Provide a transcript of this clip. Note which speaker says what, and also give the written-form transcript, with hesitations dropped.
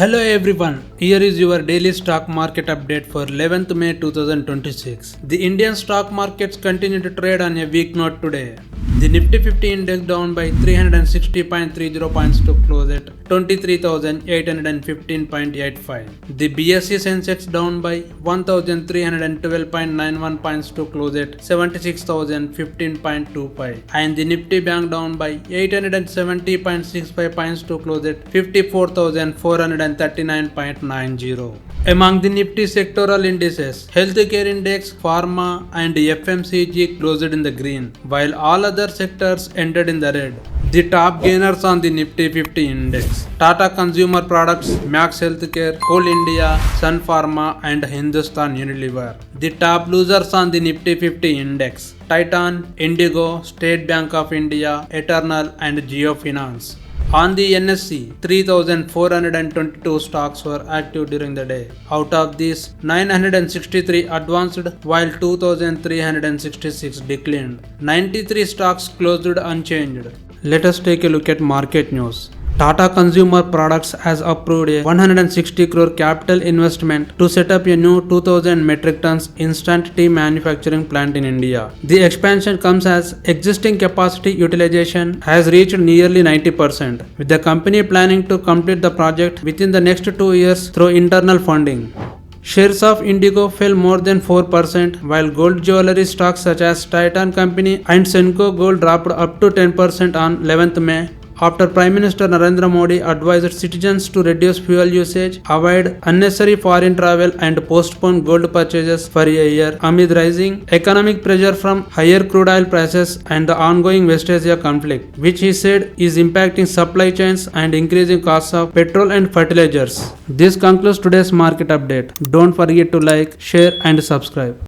Speaker 1: Hello everyone, here is your daily stock market update for 11th May 2026. The Indian stock markets continue to trade on a weak note today. The Nifty 50 index down by 360.30 points to close at 23,815.85. The BSE Sensex down by 1,312.91 points to close at 76,015.25. And the Nifty Bank down by 870.65 points to close at 54,439.90. Among the Nifty sectoral indices, Healthcare Index, Pharma and FMCG closed in the green, while all other sectors ended in the red. The top gainers on the Nifty 50 index: Tata Consumer Products, Max Healthcare, Coal India, Sun Pharma and Hindustan Unilever. The top losers on the Nifty 50 index: Titan, Indigo, State Bank of India, Eternal and Jio Finance. On the NSE, 3,422 stocks were active during the day. Out of these, 963 advanced while 2,366 declined. 93 stocks closed unchanged. Let us take a look at market news. Tata Consumer Products has approved a 160 crore capital investment to set up a new 2,000 metric tons instant tea manufacturing plant in India. The expansion comes as existing capacity utilization has reached nearly 90%, with the company planning to complete the project within the next 2 years through internal funding. Shares of Indigo fell more than 4%, while gold jewelry stocks such as Titan Company and Senco Gold dropped up to 10% on 11th May. After Prime Minister Narendra Modi advised citizens to reduce fuel usage, avoid unnecessary foreign travel and postpone gold purchases for a year amid rising economic pressure from higher crude oil prices and the ongoing West Asia conflict, which he said is impacting supply chains and increasing costs of petrol and fertilizers. This concludes today's market update. Don't forget to like, share and subscribe.